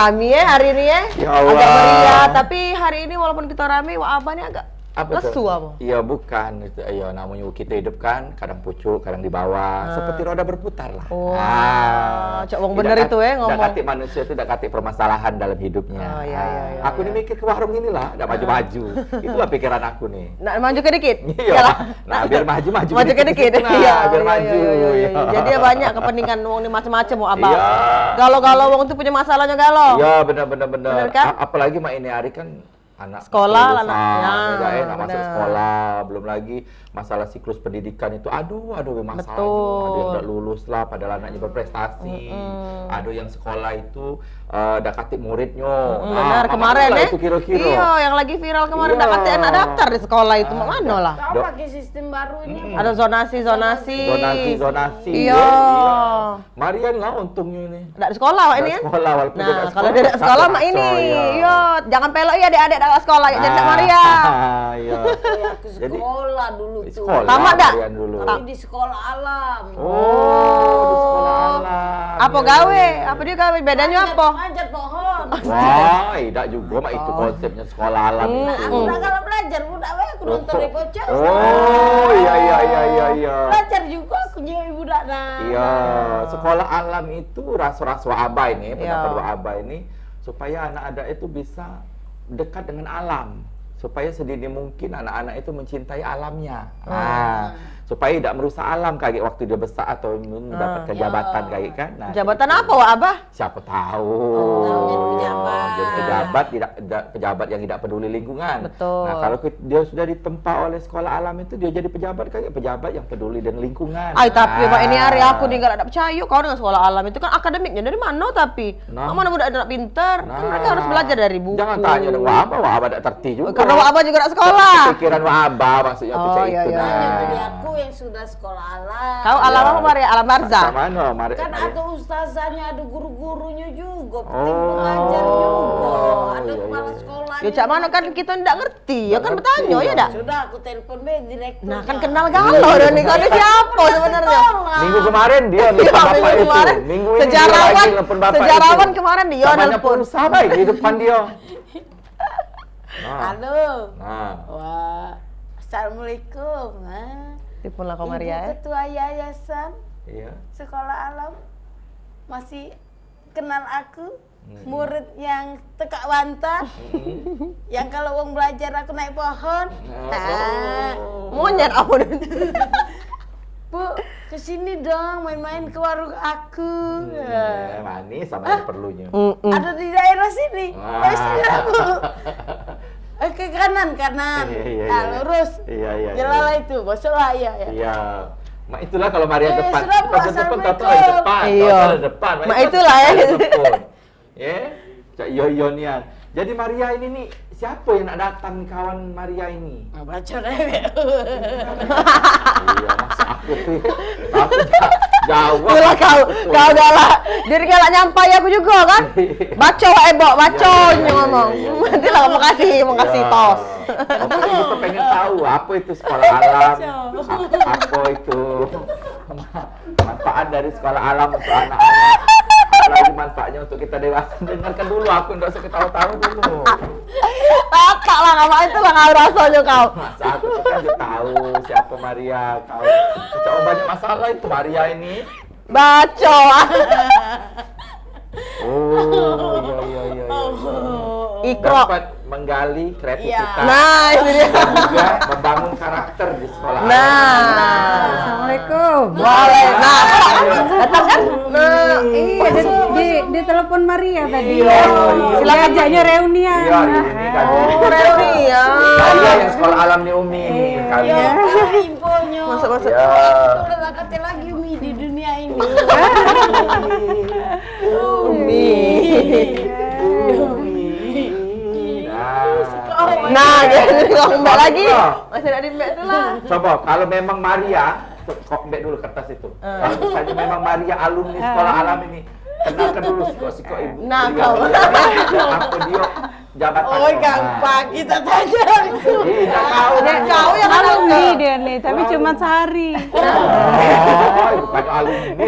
rame ya hari ini ya. Ya Allah. Agak meriah, tapi hari ini walaupun kita rame, abahnya agak lesu apa? Iya bukan, ya namanya kita hidup kan, kadang pucuk, kadang di bawah, seperti roda berputar lah. Cok wong bener itu ya ngomong. Tidak katik manusia itu tidak katik permasalahan dalam hidupnya. Iya, aku nih mikir ke warung inilah, tidak maju-maju. Itulah pikiran aku nih. Nah, maju ke dikit. Iya. Nah, biar maju-maju. Maju ke dikit. Iya, biar maju. Jadi banyak kepentingan wong ini macam-macam mau abang. Galau-galau wong itu punya masalahnya galau. Iya, benar. Bener kan? Apalagi mak ini hari kan anak sekolah, anaknya masuk sekolah, belum lagi masalah siklus pendidikan itu, aduh masalahnya, ada yang udah lulus lah, padahal anaknya berprestasi, ada yang sekolah itu udah katik muridnya, benar kemarin ya, itu kira-kira. Iya, yang lagi viral kemarin udah katik anak daftar di sekolah itu, mana lah? Kau pakai sistem baru ini, ada zonasi. Iya. Marian lah untungnya ini. Ada di sekolah ini ya? Sekolah, walaupun nah, kalau dia ada sekolah mah ini, iya, jangan pelok ya adik-adik ada sekolah, jadi Maria. Iya. Aku sekolah dulu tuh. Tamat dah? Tapi di sekolah alam. Di sekolah alam. Apa gawe? Apa dia gawe? Bedanya apa? Manjat pohon. Wah, tidak juga mak itu konsepnya sekolah alam itu. Aku udah kalau belajar, udah aku nonton di pojok. Oh, iya. Belajar juga aku nyewa budak nah. Iya, sekolah alam itu ras-ras wa ini, pendapat wa ini supaya anak-anak itu bisa dekat dengan alam. Supaya sedini mungkin anak-anak itu mencintai alamnya. Supaya tidak merusak alam kayak waktu dia besar atau mendapatkan jabatan kayak kan. Nah, jabatan apa Wak Abah? Siapa tahu. Jadi pejabat pejabat yang tidak peduli lingkungan. Betul. Nah, kalau dia sudah ditempa oleh sekolah alam itu dia jadi pejabat kayak pejabat yang peduli dengan lingkungan. Tapi Pak ini hari aku nih nggak percaya kau dengan sekolah alam itu kan akademiknya dari mana tapi? Mana budak anak pinter? Kan mereka harus belajar dari buku. Jangan tanya dong Wak Abah tidak terti juga. Karena Wak Abah juga nak sekolah. Pikiran Wak Abah maksudnya itu. Jadi aku yang sudah sekolah alam. Kau alam apa Maria? Alam Barza? Mana Maria? Kan ada ustazahnya, ada guru-gurunya juga, pengajar juga, ada kepala sekolah. Ya cak mana kan kita tidak ngerti, ya kan bertanya ya dak? Sudah aku telepon be direktur. Nah kan kenal galau dan nih kan siapa sebenarnya? Minggu kemarin dia nelpon bapak itu. Minggu ini sejarawan kemarin dia nelpon. Sahabat di depan dia. Halo. Wah. Assalamualaikum. Telepon lah kau Maria. Ibu ketua yayasan. Iya. Sekolah alam. Masih kenal aku. Murid yang tekak bantah. Yang kalau uang belajar aku naik pohon. Monyet apa Bu, kesini dong main-main ke warung aku. Manis sama yang perlunya. Ada di daerah sini. Sini aku. Ke kanan. Lurus. Iya. Jelala itu, bosok iya. Iya. Mak itulah kalau Maria depan. Sudah, Bu, depan depan. Iya. Depan. Mak itulah ya. Ya. Cak Yoyonian. Jadi Maria ini nih, siapa yang nak datang nih kawan Maria ini? Baca deh. Iya, masa aku tuh. Aku jawab. Itulah kau galak. Diri galak nyampai aku juga kan? Baca baca ngomong. Nanti lah mau kasih tos. Pokoknya kita pengen tahu apa itu sekolah alam. Apa itu manfaat dari sekolah alam untuk anak-anak. Apalagi manfaatnya untuk kita dewasa. Dengarkan dulu, aku nggak usah ketawa-tawa dulu. Tak lah, apa itu lah kau rasanya kau. Masa aku kan juga tahu siapa Maria. Kau coba banyak masalah itu Maria ini. Baca. Iya. Ikro. Dapat menggali kreativitas. Nah, itu dia. Dan juga membangun karakter di sekolah. Assalamualaikum. Waalaikumsalam. Datang kan? Di telepon Maria tadi. Silakan ajaknya reunian. Iya, ini kan. Reuni ya. Maria yang sekolah alam di Umi. Iya, infonya. Masuk. Itu udah kata lagi Umi di dunia ini. Umi. Nah, jadi ngomong lagi. Masih ada di mbak tu lah. Coba kalau memang Maria, kok mbak dulu kertas itu. Kalau misalnya memang Maria alumni sekolah alam ini, kenalkan dulu siko ibu. Nah, kau. Apa jabatan. Oh, gampang kita tanya. Iya, Kau yang alumni dia nih, tapi cuma sehari. Oh, bukan alumni.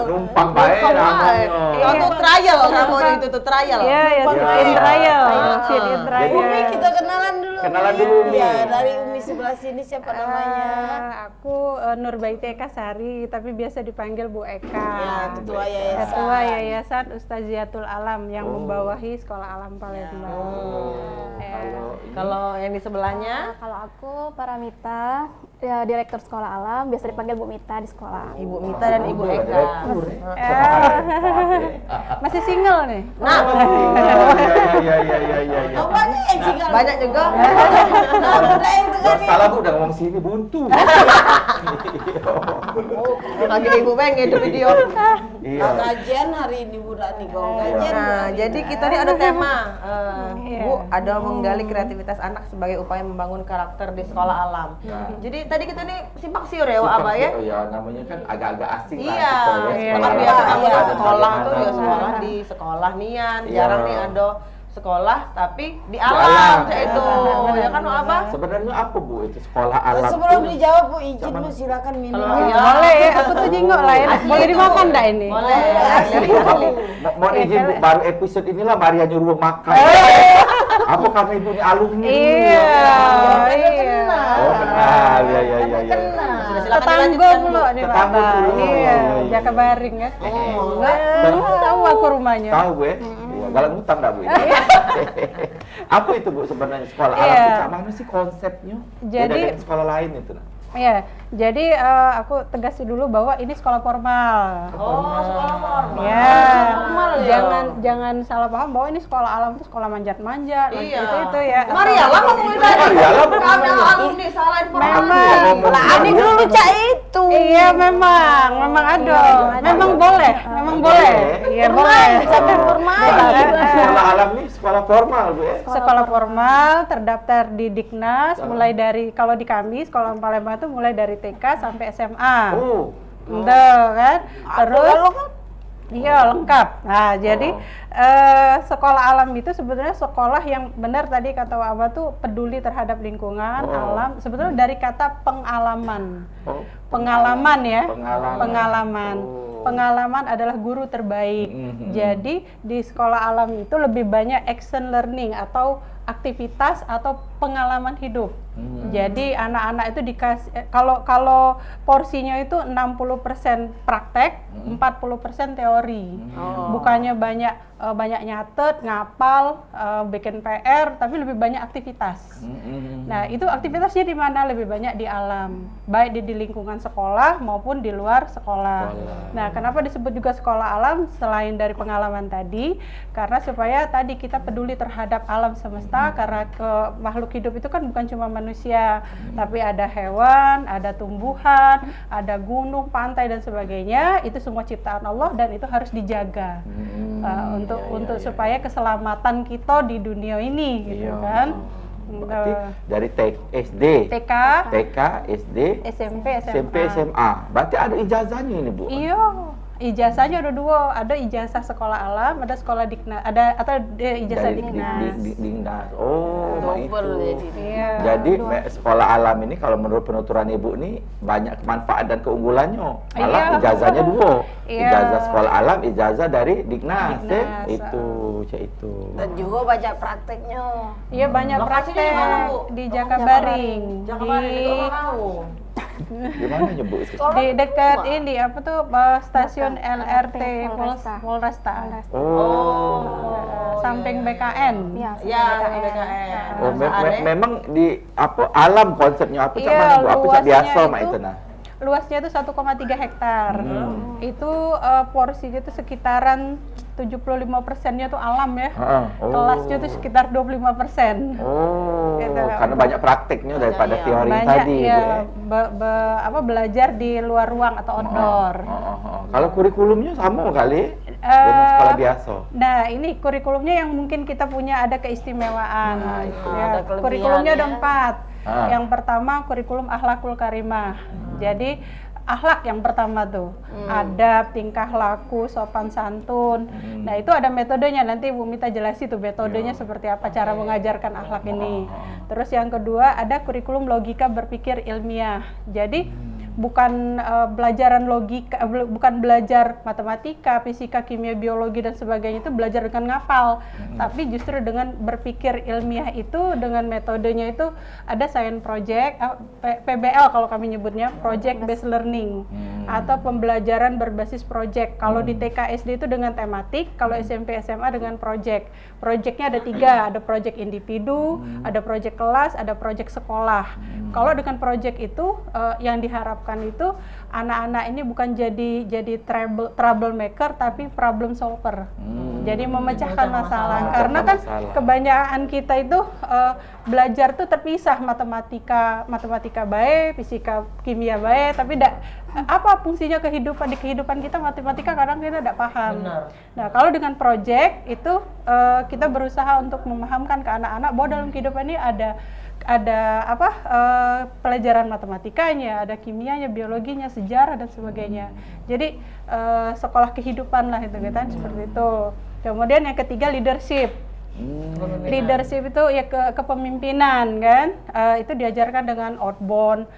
Numpang baik namanya. Kau tuh trial namanya itu tuh trial. Iya, ya, in trial. Sit in trial. Umi, kita kenalan dulu. Kenalan dulu, Umi. Ya, dari Umi sebelah sini siapa namanya? Aku Nurbaiti Eka Sari, tapi biasa dipanggil Bu Eka. Ya, ketua yayasan. Ketua Yayasan Ustaziatul Alam yang membawahi Sekolah Alam Palembang. Kalau yang di sebelahnya Kalau aku Paramita, ya Direktur Sekolah Alam, biasa dipanggil Bu Mita di sekolah. Ibu Mita dan Ibu Eka. Masih single nih. Nah, Iya. Oh, banyak yang tinggal. banyak juga. Nah, udah yang tinggal nih. Salah udah ngomong sini buntu. Lagi Ibu pengen itu video. Iya. Kajian hari ini budak nih kau. Kajian. Nah, jadi kita nih ada tema, Iya. Bu, ada menggali kreativitas anak sebagai upaya membangun karakter di sekolah alam. Jadi tadi kita nih simpang siur ya, Wak Abah ya. Oh ya, namanya kan agak-agak asing lah. Iya, gitu ya, iya. sekolah kan biasa alam. aku Iya. di sekolah tuh ya Bagaimana? sekolah di sekolah nian, Iya. jarang nih ada sekolah tapi di alam. alam kayak itu. Benar, Ya kan Wak Abah? Sebenarnya apa Bu itu sekolah alam? Sebelum itu? dijawab Bu, izin Bu silakan minum. Kalau Ya. iya. Boleh ya, aku tuh jengok lah ya. Boleh dimakan enggak ini? Boleh. Mohon izin Bu, baru episode inilah Maria nyuruh makan. Apa karena ibu ini alumni? Iya. Oh kenal, ya. Sudah silakan Tetangga dilanjutkan, Bu. dulu nih Pak. Tetangga dulu. Iya, Iya. Jaka Baring kan. Oh, Tahu aku rumahnya. Tahu gue? Iya, galak ngutang dah Bu. Apa itu Bu sebenarnya sekolah alam Iya. itu? Mana sih konsepnya? Beda Jadi- dengan sekolah lain itu nah. Iya, jadi aku tegasin dulu bahwa ini sekolah formal. Oh, sekolah formal. Ya, Formal ya. jangan salah paham bahwa ini sekolah alam itu sekolah manjat-manjat, Iya. itu ya. Maria lah ngomongin tadi. Maria lah Kami ngomongin. alumni salah informasi. Memang. Lah, adik dulu cak itu. Iya, memang ada. Memang boleh, memang boleh. Iya, boleh. Sampai formal. Sekolah alam nih sekolah formal Bu ya. Sekolah formal terdaftar di Diknas mulai dari kalau di kami sekolah Palembang itu mulai dari TK sampai SMA. Oh. Udah kan? Terus iya lengkap. Nah, jadi sekolah alam itu sebenarnya sekolah yang benar tadi kata Wak Abah tuh peduli terhadap lingkungan, alam. Sebetulnya dari kata pengalaman. Oh. Pengalaman ya. Pengalaman. Oh. Pengalaman adalah guru terbaik. Jadi di sekolah alam itu lebih banyak action learning atau aktivitas atau pengalaman hidup. Jadi anak-anak itu dikasih kalau porsinya itu 60% praktek, 40% teori. Bukannya banyak nyatet, ngapal, bikin PR, tapi lebih banyak aktivitas. Nah, itu aktivitasnya di mana? Lebih banyak di alam, baik di lingkungan sekolah maupun di luar sekolah. Nah, kenapa disebut juga sekolah alam selain dari pengalaman tadi? Karena supaya tadi kita peduli terhadap alam semesta, karena makhluk hidup itu kan bukan cuma manusia, tapi ada hewan, ada tumbuhan, ada gunung, pantai dan sebagainya. Itu semua ciptaan Allah dan itu harus dijaga untuk supaya keselamatan kita di dunia ini, gitu kan. Berarti dari SD, TK, SD, SMP, SMP, SMA. Berarti ada ijazahnya ini Bu. Iya, ijazahnya ada dua, ada ijazah sekolah alam, ada sekolah Diknas, atau ijazah Dari Diknas. Diknas. Oh, Double itu. jadi. Iya. Jadi sekolah alam ini kalau menurut penuturan Ibu ini banyak manfaat dan keunggulannya. Malah Iya. ijazahnya dua. Iya. Ijazah sekolah alam, ijazah dari Diknas. Diknas. Itu. Dan juga banyak prakteknya. Iya, banyak Lokasinya praktek di mana, Bu? di Jakabaring. Jakabaring itu orang tahu. Gimana nyebut? Di dekat ini apa tuh stasiun LRT Polresta. Samping BKN. Iya, Ya, BKN. Oh, Ada. memang di apa alam konsepnya apa Iya, mana Bu? Apa luasnya biasa mak itu- itu nah? Luasnya itu 1,3 hektar. Itu porsinya itu sekitaran 75%-nya tuh alam ya. Heeh. Oh. Kelasnya tuh sekitar 25%. Oh, Gitu. karena banyak prakteknya daripada Banyak, teori Banyak tadi, ya Bu. belajar di luar ruang atau outdoor. Kalau kurikulumnya sama kali dengan Eh, sekolah biasa. Nah, ini kurikulumnya yang mungkin kita punya ada keistimewaan. Nah, itu. Ya, Ada kelebihannya. kurikulumnya ada 4. Ah. Yang pertama kurikulum akhlakul karimah. Jadi akhlak yang pertama tuh, adab, tingkah laku, sopan santun. Nah itu ada metodenya, nanti Bu Mita jelasin tuh metodenya seperti apa cara mengajarkan akhlak ini. Terus yang kedua ada kurikulum logika berpikir ilmiah. Jadi bukan pelajaran logika, bukan belajar matematika, fisika, kimia, biologi dan sebagainya itu belajar dengan ngapal, tapi justru dengan berpikir ilmiah itu dengan metodenya itu ada science project, PBL kalau kami nyebutnya, project based learning, atau pembelajaran berbasis project. Kalau di TK SD itu dengan tematik, kalau SMP SMA dengan project. Projectnya ada 3, ada project individu, ada project kelas, ada project sekolah. Kalau dengan project itu yang diharapkan itu anak-anak ini bukan jadi troublemaker tapi problem solver. Jadi memecahkan masalah. Karena kan kebanyakan kita itu belajar tuh terpisah, matematika baik, fisika, kimia baik, tapi apa fungsinya di kehidupan kita matematika kadang kita tidak paham. Nah, kalau dengan project itu kita berusaha untuk memahamkan ke anak-anak bahwa dalam kehidupan ini ada pelajaran matematikanya, ada kimianya, biologinya, sejarah dan sebagainya. Jadi sekolah kehidupan lah itu kan seperti itu. Kemudian yang ketiga leadership. Leadership itu ya kepemimpinan kan. Itu diajarkan dengan outbound,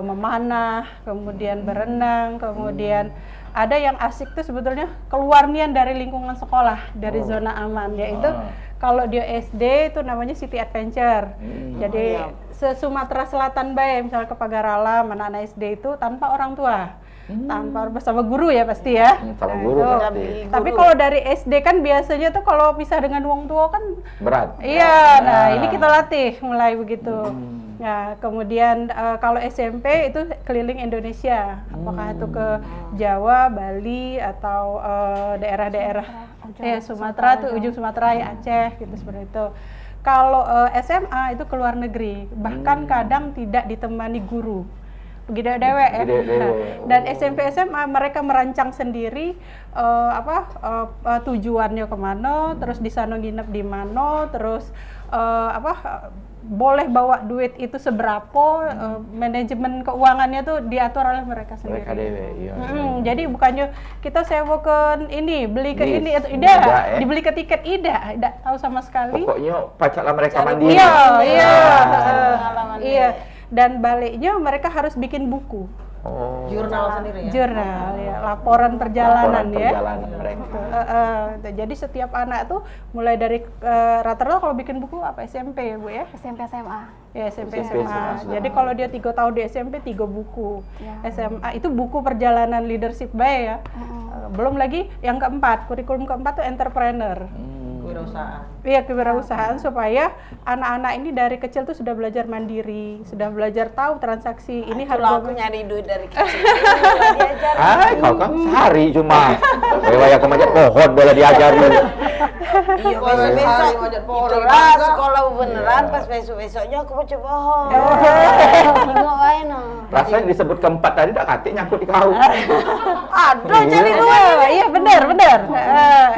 memanah, kemudian berenang, kemudian ada yang asik tuh sebetulnya keluar nian dari lingkungan sekolah, dari zona aman, yaitu kalau di SD itu namanya City Adventure. Jadi se-Sumatera Selatan baik, misalnya ke Pagar Alam, anak-anak SD itu tanpa orang tua, tanpa bersama guru ya pasti ya. Sama guru pasti. Tapi kalau dari SD kan biasanya tuh kalau pisah dengan wong tua kan berat. Iya, nah ini kita latih mulai begitu. Nah, kemudian kalau SMP itu keliling Indonesia, apakah itu ke Jawa, Bali, atau daerah-daerah Sumatera tuh ujung Sumatera ya Aceh gitu seperti itu. Kalau SMA itu ke luar negeri, bahkan kadang tidak ditemani guru. Begitu dewek ya. Dan SMP SMA mereka merancang sendiri tujuannya kemana, terus di sana nginep di mana, terus boleh bawa duit itu seberapa, manajemen keuangannya tuh diatur oleh mereka sendiri. Jadi bukannya kita sewakan ini, beli ke ini atau tidak, dibeli ke tiket tidak tahu sama sekali. Pokoknya pacaklah mereka mandiri. Iya. Dan baliknya mereka harus bikin buku. Jurnal sendiri ya? Jurnal ya, laporan perjalanan ya. Mereka. Jadi setiap anak tuh mulai dari rata-rata kalau bikin buku apa SMP ya Bu ya? SMP SMA. Ya SMP SMA. Jadi kalau dia 3 tahun di SMP 3 buku. SMA itu buku perjalanan leadership baik ya. Belum lagi yang keempat, kurikulum keempat tuh entrepreneur. Kewirausahaan. Iya, kewirausahaan supaya anak-anak ini dari kecil tuh sudah belajar mandiri, sudah belajar tahu transaksi ini harus aku nyari duit dari kecil. Kau kan sehari cuma. Kayak kemanjat pohon boleh diajari. Iya, besok itulah sekolah beneran, pas besok-besoknya aku mau coba pohon. Tengok wae no. Rasanya disebut keempat tadi tak katik nyangkut di kau. Aduh, cari duit. Iya, benar.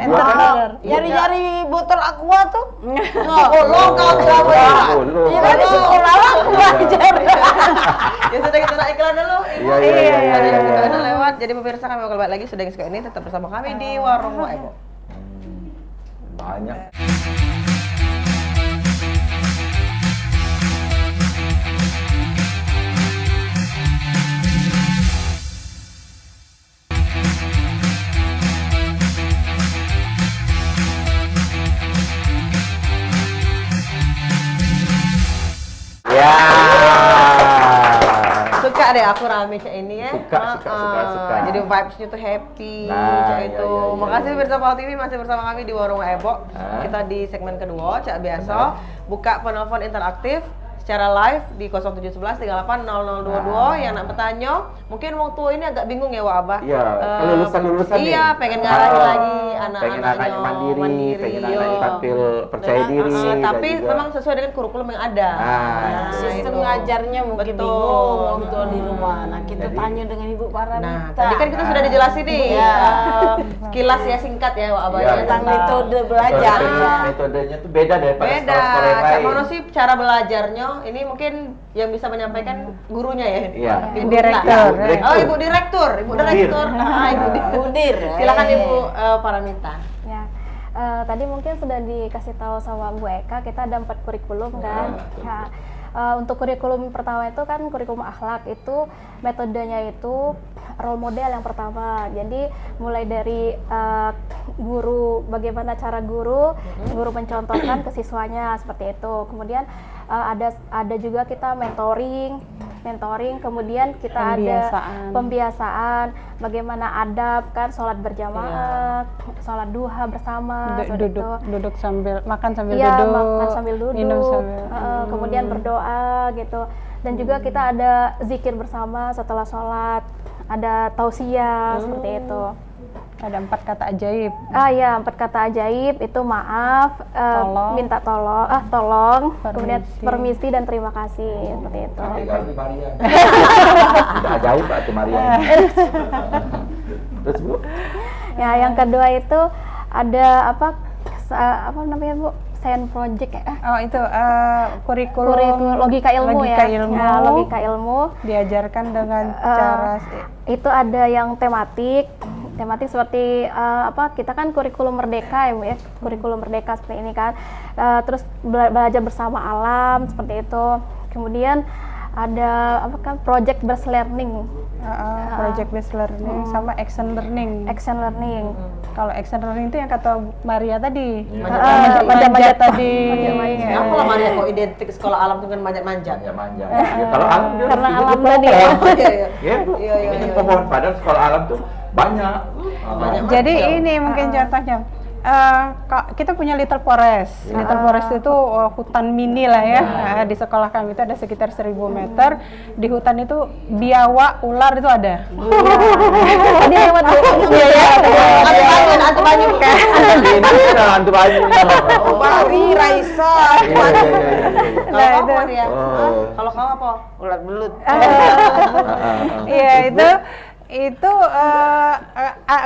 Entrepreneur. Nyari-nyari botol aqua tuh. Lo kau berapa ya? Iya kan di sekolah aku belajar. Ya sudah kita naik iklan dulu. Iya. Tadi kita lewat. Jadi pemirsa kami bakal balik lagi sudah suka ini tetap bersama kami di Warung Wak Ebo. Banyak. Ya. Suka deh aku rame cak ini ya. Suka. Jadi vibes-nya tuh happy Nah, cak iya, itu. iya. Makasih bersama Pal TV masih bersama kami di Warung Wak Ebo. Kita di segmen kedua cak biasa. Buka penelpon interaktif secara live di 0711 38 0022 yang nak bertanya. Mungkin wong tua ini agak bingung ya Wak Abah. Iya, lulusan-lulusan nih. Iya, pengen ngarahin lagi pengen anak-anaknya anaknya mandiri, pengen iya. anaknya tampil percaya diri. Tapi dan juga- memang sesuai dengan kurikulum yang ada. Sistem itu. ngajarnya mungkin Betul. bingung orang tua di rumah. Nah, kita Jadi- tanya dengan Ibu Paranita. Nah, tadi kan kita sudah dijelasin nih Iya. sekilas ya singkat ya Wak Abah Iya, Tentang metode belajar. Metodenya tuh beda daripada beda. sekolah-sekolah yang Cak lain. Mono sih cara belajarnya ini mungkin yang bisa menyampaikan gurunya ya. Iya. Ibu Direktur. Rita. Oh, Ibu Direktur, Ibu Budir. Direktur. Ibu Budir. Silakan Ibu Paramita. Ya, tadi mungkin sudah dikasih tahu sama Bu Eka, kita ada 4 kurikulum kan. Ya, untuk kurikulum pertama itu kan kurikulum akhlak, itu metodenya itu role model yang pertama. Jadi mulai dari guru, bagaimana cara guru mencontohkan ke siswanya seperti itu. Kemudian ada juga kita mentoring, kemudian kita ada pembiasaan, bagaimana adab kan, sholat berjamaah, sholat duha bersama, duduk sambil makan sambil iya, duduk, makan sambil duduk, minum sambil kemudian berdoa gitu. Dan juga kita ada zikir bersama setelah sholat, ada tausiah seperti itu. ada 4 kata ajaib. Ya, 4 kata ajaib itu maaf, Tolong. minta tolong, kemudian Permisi. permisi dan terima kasih seperti itu. Ganti Maria. Udah ajaib Pak tuh Maria. Terus Bu? Ya, yang kedua itu ada apa namanya Bu? Science project ya. Oh itu kurikulum Logika ilmu logika ya. ilmu. Ya, logika ilmu. Diajarkan dengan cara Itu ada yang tematik seperti kita kan kurikulum merdeka ya Bu ya, kurikulum merdeka seperti ini kan. Terus belajar bersama alam seperti itu. Kemudian ada project based learning. project based learning sama action learning. Action learning. Kalau action learning itu yang kata Maria tadi, Manjat-manjat tadi. Manjat-manjat. Kenapa lah Maria kok identik sekolah alam dengan manjat-manjat? Manja-manja. Ya, kalau alam dia Karena hidup alam di tadi pohon. Iya, iya. Ya, Bu. Iya, iya, Ini iya. pohon. Padahal sekolah alam tuh banyak. Banyak. Jadi Macam. ini mungkin contohnya. Kita punya Little Forest. Little Forest itu hutan mini lah ya. Di sekolah kami itu ada sekitar 1000 meter. Di hutan itu biawak, ular itu ada. Tadi lewat Bu. Antu banyu kan? Ini lah hantu banyu. Bari, Raisa, Iya. Kalau kamu itu. Maria? Oh. Kalau kamu apa? ulat belut. Iya itu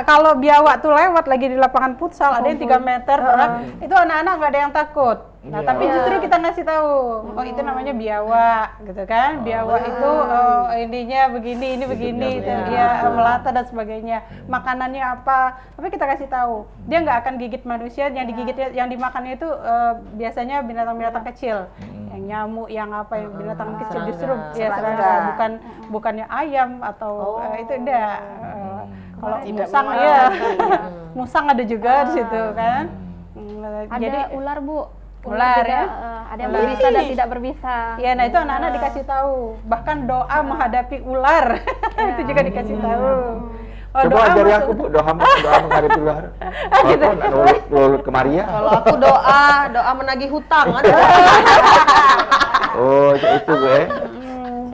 kalau biawak tuh lewat lagi di lapangan futsal ada yang 3 meter, itu anak-anak nggak ada yang takut. Nah, Iya. tapi justru kita ngasih tahu, oh itu namanya biawak, gitu kan? Biawak itu ininya begini, ini begini, itu ya melata dan sebagainya. Makanannya apa? Tapi kita kasih tahu, dia nggak akan gigit manusia. Yang digigit, yang dimakannya itu biasanya binatang-binatang kecil, yang nyamuk, yang apa, yang binatang kecil justru ya serangga, bukannya ayam atau itu enggak. Kalau Tidak musang memakan. ya, musang ada juga di situ kan. Ada Jadi ular Bu. Ular juga, ya? Ada yang berbisa dan tidak berbisa. ya, nah itu anak-anak dikasih tahu. Bahkan doa menghadapi ular itu juga dikasih tahu. Oh, Coba doa ajari masuk- aku Bu, doa menghadapi ular. Walaupun nulut ke Maria. Kalau aku doa menagih hutang ada. Oh, itu Bu ya.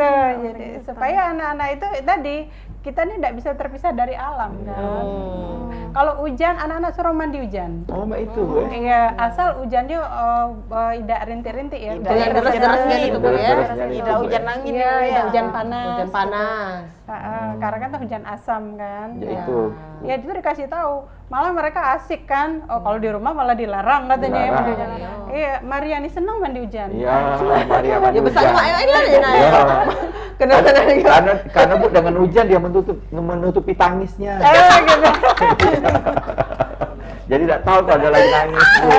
Tuh, jadi supaya anak-anak itu tadi kita nih tidak bisa terpisah dari alam kan. Kalau hujan, anak-anak suruh mandi hujan. Oh, Mbak itu Bu ya. Iya, asal hujannya tidak rintik-rintik ya. Dengan deras-derasnya gitu Bu ya. Tidak hujan angin Iya, Bu, tidak ya. hujan panas. Hujan panas. Karena kan tuh hujan asam kan. Ya itu. Ya itu dikasih tahu. Malah mereka asik kan. Oh, kalau di rumah malah dilarang katanya ya mandi hujan. Iya, Mariani senang mandi hujan. Iya, Maria mandi Ya besar hujan. mak ini lah ya. Iya. Kena Karena Bu dengan hujan dia menutupi tangisnya. Gitu. Jadi tidak tahu kalau ada lagi nangis Bu.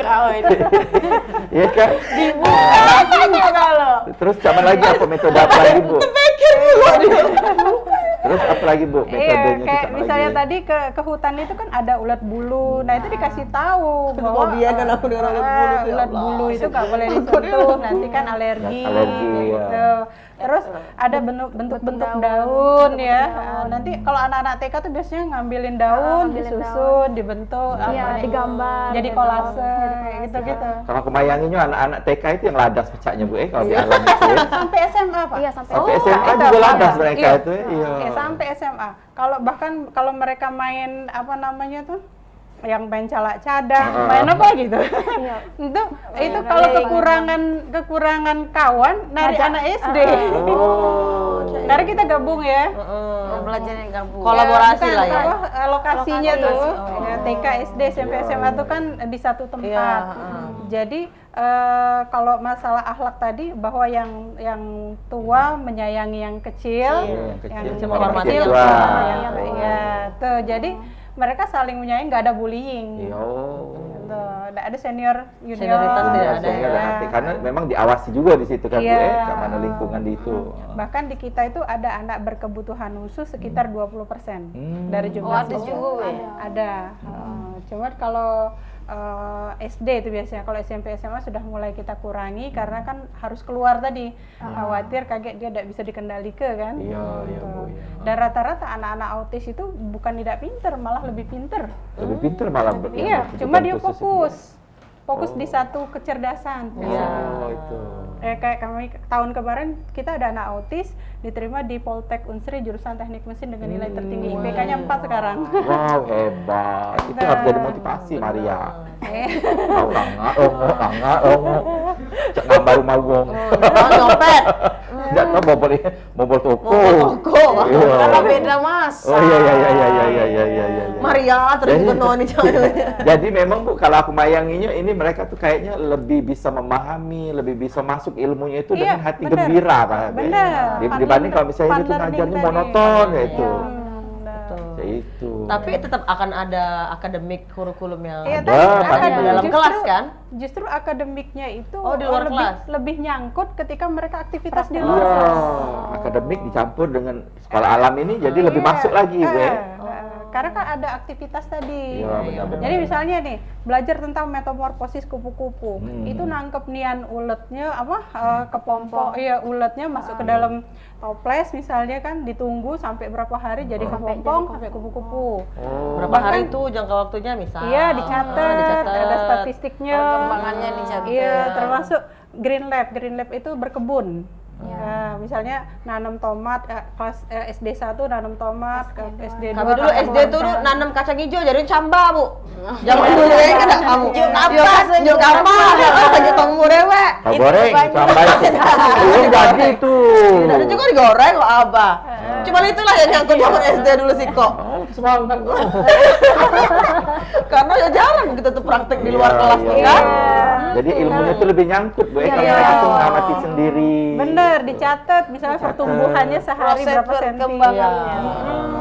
Kau itu. Iya kan? Dibuka lagi kalau. Terus sama lagi apa metode apa lagi Bu? Terus apa lagi Bu Iya, metodenya? kayak sama misalnya lagi? tadi ke hutan itu kan ada ulat bulu. Nah, itu dikasih tahu bahwa Fobia kan aku dengan ulat bulu, ya ulat Allah. bulu itu nggak boleh disentuh, nanti kan alergi. Alergi, ya. Gitu. Terus ada bentuk-bentuk daun ya. Nanti kalau anak-anak TK tuh biasanya ngambilin daun, ngambilin disusun, dibentuk, Iya, apa, digambar. jadi kolase gitu-gitu. Kalau kebayanginnya anak-anak TK itu yang ladas pecahnya Bu kalau di alam itu ya. Sampai SMA, Pak. Iya, sampai Sampai SMA. SMA itu juga apa? ladas mereka Iya. itu ya. Iya. Ya, sampai SMA. Kalau bahkan kalau mereka main apa namanya tuh yang main calak cadang, main apa gitu. Iya. itu kalau kekurangan kawan dari anak SD. Karena kita gabung ya. Belajarnya gabung. Kolaborasi lah ya. Lokasinya tuh Lokasi. ya, TK, SD, SMP, SMA tuh kan di satu tempat. Iya, Jadi kalau masalah akhlak tadi bahwa yang tua menyayangi yang kecil, yang menghormati kecil yang tua. ya tuh. Jadi mereka saling menyayangi, nggak ada bullying. Iya. Nggak ada senior junior. Senioritas tidak ada Sehingga ya. nanti, karena memang diawasi juga di situ kan Bu, Iya. keamanan lingkungan di itu. Bahkan di kita itu ada anak berkebutuhan khusus sekitar 20% dari Oh, jumlah ada siswa. juga ya. Ada. Cuma kalau SD itu biasanya, kalau SMP SMA sudah mulai kita kurangi karena kan harus keluar tadi, khawatir kaget dia tidak bisa dikendalikan kan. Iya, iya Gitu. Bu. Iya. Dan rata-rata anak-anak autis itu bukan tidak pinter, malah lebih pinter. Lebih pinter malah. Iya, yang cuma dia kebutuhan khusus fokus di satu kecerdasan. itu. Oh, itu. Kayak kami tahun kemarin kita ada anak autis diterima di Poltek Unsri jurusan Teknik Mesin dengan nilai tertinggi, IPK-nya 4 sekarang. Wow, hebat. Itu harus jadi motivasi Maria. Tahu enggak, cek gambar rumah wong. Nyopet. Enggak tahu bobol toko. Toko. Iya. Kalau beda masa. Oh iya. Maria terus Jadi- kena nih ceweknya. Jadi memang Bu, kalau aku mayanginya ini mereka tuh kayaknya lebih bisa memahami, lebih bisa masuk ilmunya itu Iya, dengan hati bener. gembira Pak. Bener. Dibanding kalau misalnya Fun itu learning ngajarnya tadi. monoton ya itu. Betul. Itu. Tapi tetap akan ada akademik kurikulum yang Iya, Ada, tadi pasti. ada. dalam kelas kan? Justru akademiknya itu Oh, di luar lebih, kelas? lebih nyangkut ketika mereka aktivitas di Iya, luar kelas. akademik dicampur dengan sekolah alam ini jadi lebih Iya. masuk lagi, Bu. Karena kan ada aktivitas tadi. Iya, benar-benar. Jadi misalnya nih, belajar tentang metamorfosis kupu-kupu. Itu nangkep nian uletnya kepompong, iya uletnya masuk ke dalam toples misalnya kan, ditunggu sampai berapa hari jadi kepompong sampai kupu-kupu. Berapa Bahkan- hari itu jangka waktunya misal? Iya, dicatat, ada statistiknya. Perkembangannya dicatat. Iya, termasuk green lab. Green lab itu berkebun. Nah, misalnya nanam tomat, kelas SD 1 nanam tomat, SD 2 Kami dulu SD tuh nanam kacang hijau jadi camba, Bu. Zaman dulu ya kan kamu. Yo kan, yo kapal, lagi tong murewe. Kau goreng, sampai belum jadi itu. Ada juga digoreng kok Abah. Cuma itulah yang nyangkut zaman SD dulu sih kok. Oh, semangat kok. Karena ya jarang kita tuh praktek di luar kelas tuh Iya. kan. Jadi ilmunya itu lebih nyangkut, Bu. Karena Iya. mereka tuh mengamati sendiri. Bener, dicatat misalnya Dicatat. pertumbuhannya sehari Proses berapa senti. perkembangannya.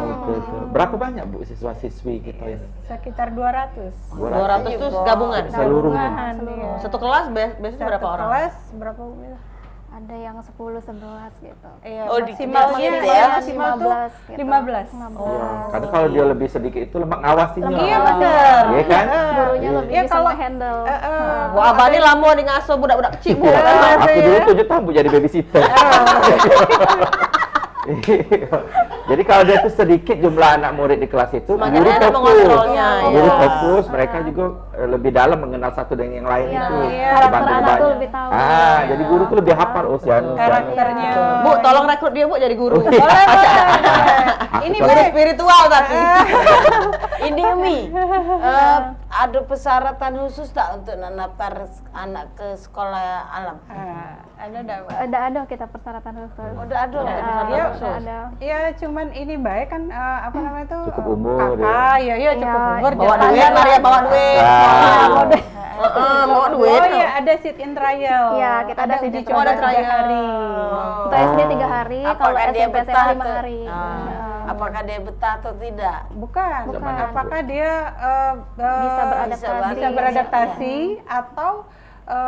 Itu. Berapa banyak, Bu, siswa-siswi kita ini? Sekitar 200. 200 tuh gabungan. Seluruhnya. Gabungan, iya. Satu kelas biasanya Satu berapa orang? kelas berapa? Ada yang 10-11 gitu. Iya, Oh, maksimalnya gitu ya? maksimal tuh 15 gitu. 15. Iya, karena kalau dia lebih sedikit itu lemak ngawasinya. Iya, bener. Iya kan? Gurunya lebih Iya, bisa kalau- handle. Wah, Abah ini lama di ngasuh budak-budak kecil, Bu. Aku dulu 7 tahun Bu jadi babysitter. Jadi kalau dia tuh sedikit jumlah anak murid di kelas itu, Semakin guru enak fokus. mengontrolnya, Guru iya. fokus, mereka juga lebih dalam mengenal satu dengan yang lain Iya, itu. iya. Karakter Dibanding anak tuh banyak. lebih tahu. Jadi guru tuh lebih hafal Karakternya. Bu, tolong rekrut dia, Bu, jadi guru. Boleh, boleh. Ini Guru spiritual tapi. Ini Umi, ada persyaratan khusus tak untuk daftar anak ke sekolah alam? ada Ada kita persyaratan khusus. Udah ada. Iya, Udah ada. ya cuman ini baik kan apa namanya tuh Cukup umur, kakak, ya cukup Iya, umur. Bawa jangan- duit, Maria bawa duit. Bawa duit. Oh iya, ada sit in trial. Iya, kita ada uji sit in coba trial. 3 hari. Untuk SD 3 hari, kalau Apakah dia SMP betah SMA 5 atau- hari. Apakah dia betah atau tidak? Bukan. Bukan. Apakah dia Bisa beradaptasi. bisa beradaptasi atau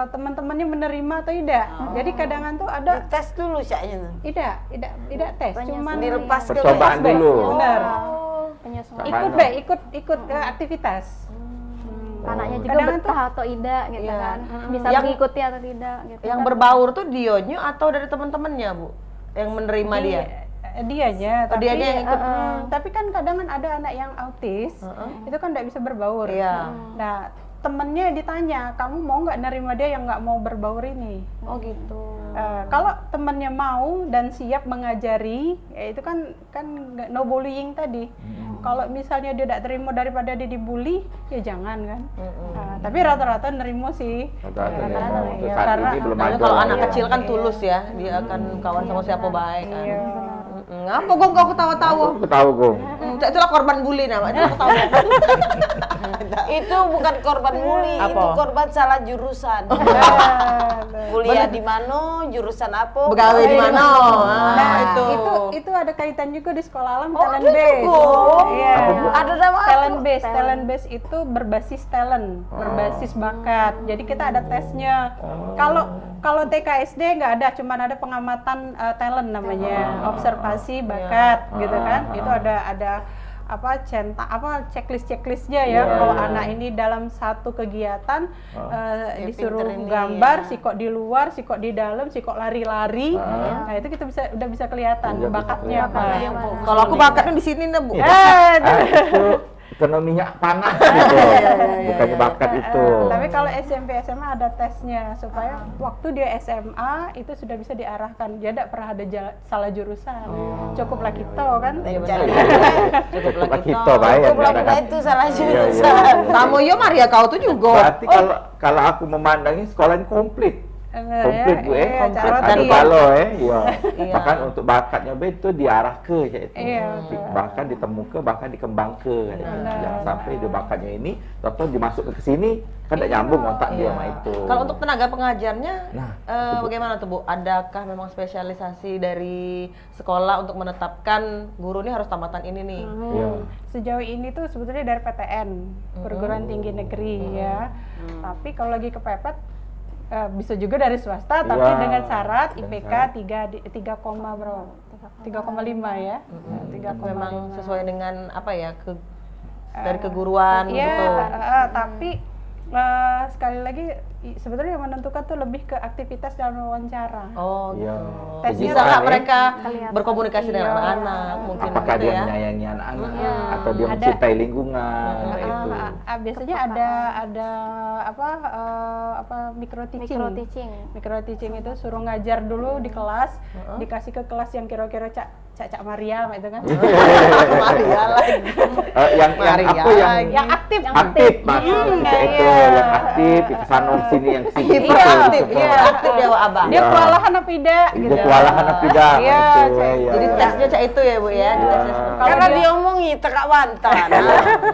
teman-temannya menerima atau tidak? Jadi kadang tuh ada Dites dulu syaknya. tidak tes, cuman Dilepas ke Percobaan Be, dulu. benar. Penyesuaian. Ikut be, ikut aktivitas. Anaknya juga Kadang betah atau tidak gitu Iya. kan. Bisa Yang- mengikuti atau tidak gitu. Yang kan. berbaur tuh dionyo atau dari teman-temannya, Bu? Yang menerima dia? Dianya, Oh, dianya yang ikut. tapi kan kadang kan ada anak yang autis, itu kan tidak bisa berbaur. Iya. Nah, temennya ditanya, kamu mau nggak nerima dia yang nggak mau berbaur ini? Oh gitu. Kalau temennya mau dan siap mengajari, ya itu kan no bullying tadi. Kalau misalnya dia tidak terima daripada dia dibully, ya jangan kan. Nah, tapi rata-rata nerimo sih. Rata-rata Ya, nerimo. Untuk iya, saat karena ini belum Karena ada kalau lah. anak kecil kan tulus ya, dia akan kawan sama siapa baik kan. Iya. Ngapa kau ketawa-tawa? Aku tahu kok. Cak, itulah korban bully namanya. Aku tahu. Itu bukan korban bully, Apa? itu korban salah jurusan. Kuliah di mana, jurusan apa? Begawe di mana? Nah, Itu. itu ada kaitan juga di sekolah alam Oh, talent ada base. juga. Iya. Ada nama apa? Talent base itu berbasis talent, berbasis bakat. Jadi kita ada tesnya. Kalau TK SD nggak ada, cuman ada pengamatan talent namanya, observasi bakat gitu kan. Itu ada checklistnya ya. Kalau anak ini dalam satu kegiatan disuruh pinter ini, gambar, ya. si kok di luar, si kok di dalam, si kok lari-lari. Nah, itu kita udah bisa kelihatan Udah bisa bakatnya kelihatan. apa. Kalau aku bakatnya di sini nih, Bu. Itu ekonominya panas gitu. Bukannya bakat itu. Tapi kalau SMP SMA ada tesnya supaya waktu dia SMA itu sudah bisa diarahkan. Dia tidak pernah ada salah jurusan. Cukuplah kita kan. Iya, benar. Cukuplah kita baik. Cukuplah kita itu salah jurusan. Kamu yo Maria kau tuh juga. Berarti kalau aku memandangi sekolah ini komplit. Komplit Bu cara ada tadi. balo iya. Iya. Bahkan untuk bakatnya Bu itu diarah ke kayak itu. Iya, Bahkan ditemukan, bahkan dikembang ke. Jangan sampai dia bakatnya ini atau dimasuk ke sini kan tidak nyambung otak dia sama itu. Kalau untuk tenaga pengajarnya, Nah, bagaimana tuh Bu? Adakah memang spesialisasi dari sekolah untuk menetapkan guru ini harus tamatan ini nih? Iya. Sejauh ini tuh sebetulnya dari PTN, Perguruan Tinggi Negeri ya. Tapi kalau lagi kepepet bisa juga dari swasta, tapi Iya, dengan syarat dengan IPK syarat. 3,5 ya. 3,5. Memang sesuai dengan apa ya dari keguruan Iya, gitu. tapi sekali lagi sebetulnya yang menentukan tuh lebih ke aktivitas dan wawancara. Oh, Iya. gitu. Tesnya Bisa nggak kan, mereka kelihatan. berkomunikasi dengan Iya. anak-anak mungkin Apakah gitu dia ya? menyayangi anak-anak Iya. atau dia Ada. mencintai lingkungan itu. Biasanya ada micro teaching. Micro teaching itu suruh ngajar dulu di kelas, dikasih ke kelas yang kira-kira Cak Maria itu kan. Maria lagi. Yang Maria apa yang Yang aktif, aktif maksudnya itu iya. yang aktif di kesana sini yang sini Aktif, itu, aktif, itu. iya, aktif dia Abang. Dia Iya. kewalahan apa tidak Dia gitu. kewalahan apa tidak Iya, itu, Cak. iya, Jadi iya. tesnya Cak itu ya Bu ya, di tesnya seperti itu. Karena dia- diomongi tekak bantan.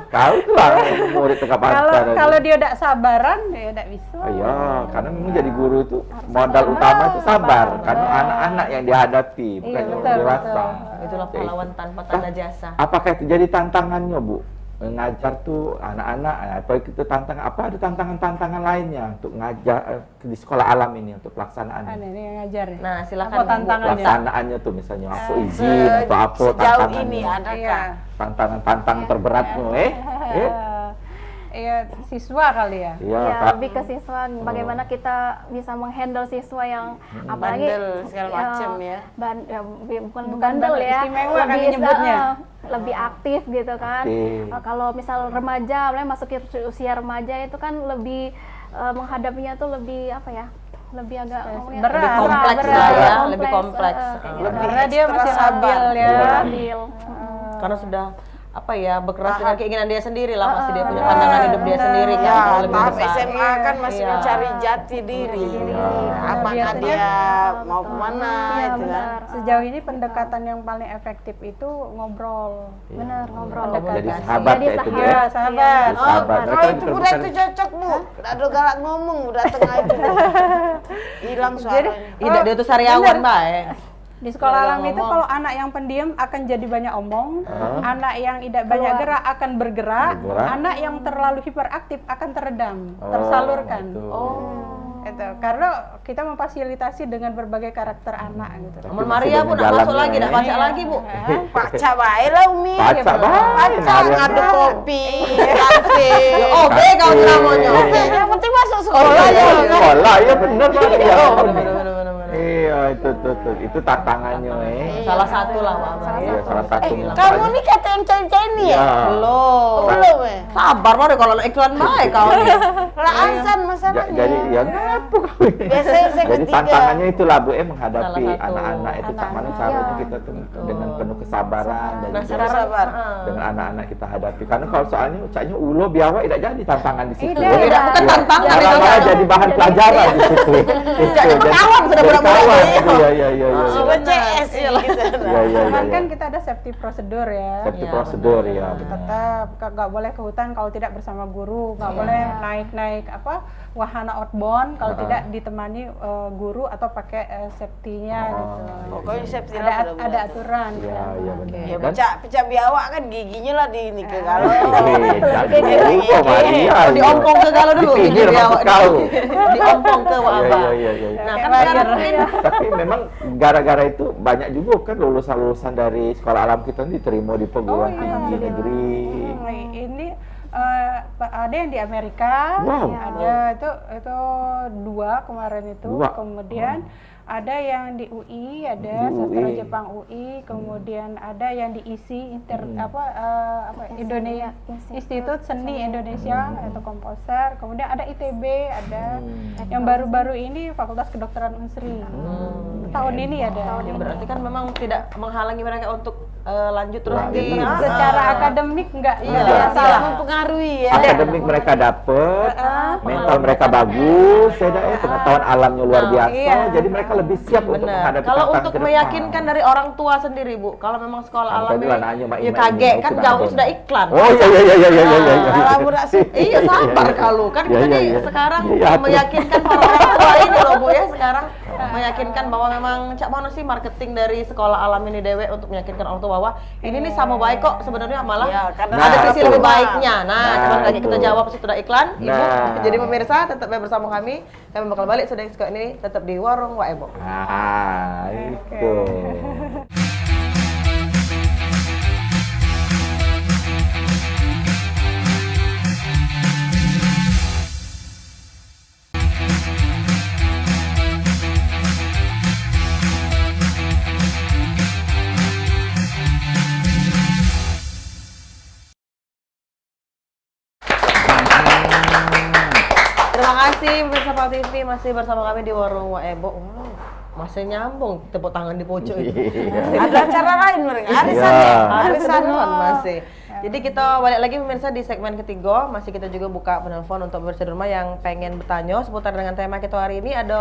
Kau tuh lah murid tegak bantar. Kalau dia tidak sabaran ya tidak bisa. Iya, karena memang jadi guru itu modal utama itu sabar, karena anak-anak yang dihadapi bukan Iya, yang betul, dewasa. Itulah Ya, pahlawan tanpa tanda jasa. Apakah itu jadi tantangannya, Bu? Ngajar tuh anak-anak, apa itu tantangan? Apa ada tantangan-tantangan lainnya untuk ngajar di sekolah alam ini untuk pelaksanaannya? Ini yang ngajar ya. Nah, silakan Apa Bu. tantangannya? Pelaksanaannya tuh misalnya apa izin atau apa Sejauh tantangannya? ini adakah? Iya. Tantangan terberatmu, Iya, siswa kali ya. Iya, Ya, Kak. lebih ke siswa, bagaimana kita bisa menghandle siswa yang apalagi Bandel segala macam ya. bukan Bukan bandel bandel, ya, istimewa kami nyebutnya. lebih aktif gitu kan. Aktif. Kalau misal remaja, mulai masuk ke usia remaja itu kan lebih menghadapinya tuh lebih apa ya? Lebih agak ngomongnya- Berat. Lebih kompleks berat. lah ya, Kompleks, lebih kompleks. gitu. Karena dia ekstra masih sabar. labil ya. Iya. Stabil. Karena sudah apa ya bekeras dengan keinginan dia sendiri lah, pasti dia punya pandangan hidup dia sendiri kan Ya, kalau lebih tahap besar. SMA kan masih Iya. mencari jati diri. Apakah Biasanya- dia mau kemana Iya, itu kan? benar. Sejauh ini pendekatan yang paling efektif itu ngobrol. Benar, ngobrol. Jadi Komunikasi. sahabat Jadi kayak itu sahabat. dia. Ya, sahabat. Oh, Sahabat. kalau Mereka itu bukan- udah itu cocok Bu, udah ada galak ngomong, udah tengah itu hilang suaranya. Tidak dia tuh sariawan baik. Di sekolah Jangan alam itu ngomong. kalau anak yang pendiam akan jadi banyak omong, anak yang tidak banyak gerak akan bergerak, Bergerak. anak yang terlalu hiperaktif akan teredam, Oh, tersalurkan. gitu. Itu karena kita memfasilitasi dengan berbagai karakter anak gitu. Amun Maria Bu nak masuk lagi, nak baca lagi Bu. Baca bae lah Umi. Baca bae. Baca Maria. ngadu kopi, kafe. Oh, B kau namanya. Yang penting masuk sekolah Oh, ya. iya, sekolah ya bener Maria. Bener. Iya, Iya, itu tantangannya, Salah satu lah, Wak. Iya, salah satu. Kamu nih kata yang cari-cari nih ya? Belum. Oh, belum ya? Sabar mah deh kalau iklan baik kau nih. Lah Ansan masalahnya. Jadi ya ngapu kau. Biasanya saya Jadi ketiga. tantangannya itulah Bu menghadapi Salah satu. anak-anak itu tak mana Anak-anak, caranya iya. kita tuh dengan penuh kesabaran dan Nah, juga sekarang sabar. dengan anak-anak kita hadapi. Karena kalau soalnya ucapnya ulo biawa tidak jadi tantangan di situ. Tidak, Tidak, bukan tantangan Malah itu. malah jadi bahan pelajaran di situ. Jadi berkawan sudah budak-budak. Iya. Sudah CS Iya. Iya. Cuman kan kita ada safety prosedur ya. Safety Iya, prosedur ya. Tetap nggak boleh ke hutan kalau tidak bersama guru, nggak boleh naik wahana outbound kalau tidak ditemani guru atau pakai safety-nya gitu. Pokoknya safety lah Ada benar-benar. aturan. Iya benar. Ya Dan pecah biawak kan giginya lah di ini ke kalau. beda juga Maria. Diompong ke galau dulu. Di pinggir gigi maksud awak. kau. Diompong ke Wak Abah. Iya. Nah, Kayak kan wajar. sekarang mungkin Tapi memang gara-gara itu banyak juga kan lulusan-lulusan dari sekolah alam kita ini diterima di perguruan tinggi negeri. Ini ada yang di Amerika, Wow. ada itu 2 kemarin itu, 2. kemudian ada yang di UI, ada Di sastra UI. Jepang UI, kemudian ada yang di ISI Indonesia Institut Seni Indonesia atau komposer, kemudian ada ITB, ada yang baru-baru ini Fakultas Kedokteran Unsri. Tahun ini ada. Ya, berarti kan memang tidak menghalangi mereka untuk lanjut terus Lanjut di terus. Secara akademik enggak Iya. Tidak Salah. mempengaruhi ya. Akademik mereka dapet, mental mereka bagus, pengetahuan alamnya luar biasa, iya. jadi mereka lebih siap untuk Benar. menghadapi Kalau tantangan untuk ke depan. meyakinkan dari orang tua sendiri, Bu, kalau memang sekolah Kan alam tadi ini, lah nanya, Mak ya Ima kaget ini, kan itu jauh kenapa? sudah iklan. Oh iya. Kalau budak suci. Iya sabar kalau kan Iya, kita nih iya. sekarang Iya, atuh. meyakinkan para orang tua ini loh Bu ya sekarang meyakinkan bahwa memang cak mana sih marketing dari sekolah alam ini dewe untuk meyakinkan orang tua bahwa ini nih sama baik kok sebenarnya malah Iya, karena ada Nah, sisi betul. lebih baiknya. Nah, Nah, cuma lagi kita betul. jawab setelah iklan, Ibu. Nah. Jadi pemirsa tetap bersama kami. Kami bakal balik sudah ini tetap di Warung Wak Ebo. Ah, itu. Terima kasih pemirsa Pal TV masih bersama kami di Warung Wak Ebo. Masih nyambung tepuk tangan di pojok itu. Ada acara lain mereka. Arisan Iya. ya. Ada Arisan seruan oh. masih. Jadi kita balik lagi pemirsa di segmen ketiga, masih kita juga buka penelpon untuk pemirsa di rumah yang pengen bertanya seputar dengan tema kita hari ini. Ada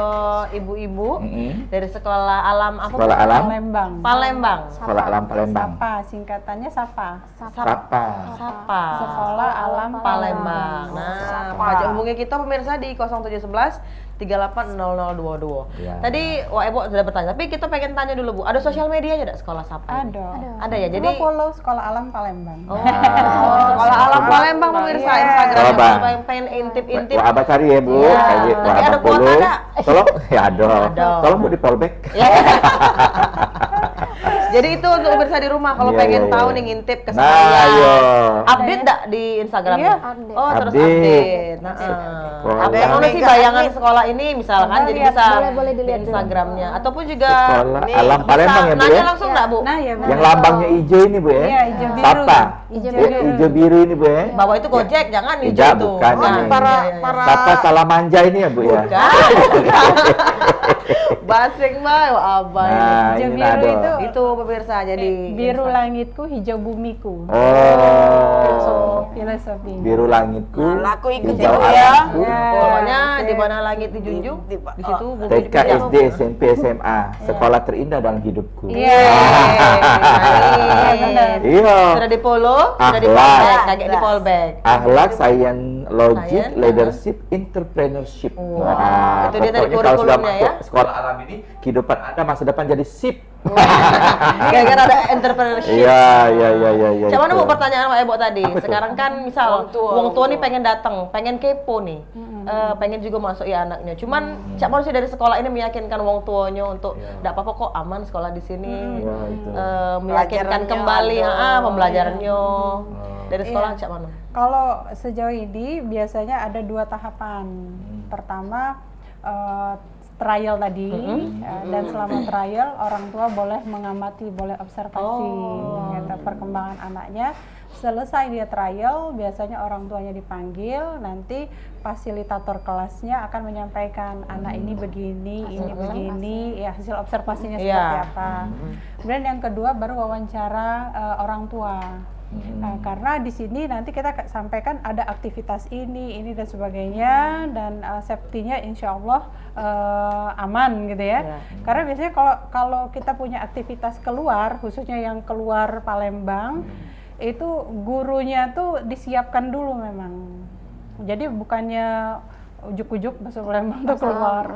ibu-ibu dari sekolah alam apa? Sekolah Bu? alam Palembang. Palembang. Sekolah alam Palembang. Sapa, singkatannya Sapa. Sapa. Sapa. Sekolah Alam Palembang. Nah, pajak hubungi kita pemirsa di 0711 380022. Iya. Tadi Wak Ebo sudah bertanya, tapi kita pengen tanya dulu Bu, ada sosial medianya enggak sekolah Sapa? ini? Ada ya. Jadi Coba follow Sekolah Alam Palembang. Oh, sekolah alam Palembang pemirsa Instagramnya Coba. kalau pengen intip-intip. Wah, Abah cari ya, Bu. Iya. Cari, wah, Nanti ada Abah kuota follow. nggak? Tolong, ya ada. Ada. Tolong Bu di fallback. Ya. Jadi itu untuk pemirsa di rumah kalau Iya, pengen iya, tahu iya. nih ngintip ke Nah, sekalian. iya. Update enggak di Instagramnya? Iya, update. Oh, terus Update. update. Nah, Sekolah. ada yang mana sih bayangan sekolah ini misalkan jadi lihat, bisa boleh di dilihat dulu. Instagramnya ataupun juga Sekolah nih, Alam bisa Palembang ya, Bu nanya ya? langsung enggak, Bu? Nah, ya Yang lambangnya hijau ini, Bu ya? Iya, hijau biru. Sapa. Hijau Ya, hijau biru ini, Bu ya? Bawah itu Gojek, jangan hijau Tidak, itu. bukan Nah, ini. Para iya, iya. para Sapa Salamanja ini ya, Bu ya? Basing mah abah ini. Nah, Hijau ini biru ada. itu Itu pemirsa jadi biru langitku, hijau bumiku. Oh. Filosofi. Biru langitku. Nah, aku ikut hijau itu ya. alamku. Pokoknya Oke. di mana langit dijunjung, Di- di situ bumi TK, dipijak. SD, SMP, SMA, sekolah terindah dalam hidupku. Iya. Nice. Iya. Sudah di follow, sudah di Akhlak. fallback, kaget di fallback. Akhlak, science, logic, Science, leadership, entrepreneurship. Wah, itu dia tadi pokoknya kalau sudah kurikulumnya masuk ya. sekolah alam ini, kehidupan Anda masa depan jadi sip. Gara-gara ada entrepreneurship. Iya, iya. Coba itu. mau pertanyaan Mbak Ebo tadi. Apa tuh? Sekarang kan misal Wong tua nih pengen datang, pengen kepo nih, pengen juga masuk ya anaknya. Cuman cak mau sih dari sekolah ini meyakinkan wong tuanya untuk tidak apa-apa kok aman sekolah di sini. Iya, itu. Meyakinkan Pelajarannya kembali ada. pembelajarannya dari sekolah Iya. cak mana? Kalau sejauh ini biasanya ada 2 tahapan. Pertama trial tadi, dan selama trial orang tua boleh mengamati, boleh observasi gitu, perkembangan anaknya. Selesai dia trial, biasanya orang tuanya dipanggil, nanti fasilitator kelasnya akan menyampaikan anak ini begini, ini begini, ya hasil observasinya seperti apa. Kemudian yang kedua baru wawancara orang tua. Karena di sini nanti kita sampaikan ada aktivitas ini dan sebagainya, dan safety-nya insya Allah aman gitu ya. Karena biasanya kalau kita punya aktivitas keluar, khususnya yang keluar Palembang, itu gurunya tuh disiapkan dulu memang. Jadi bukannya ujuk-ujuk bahasa Palembang tuh keluar,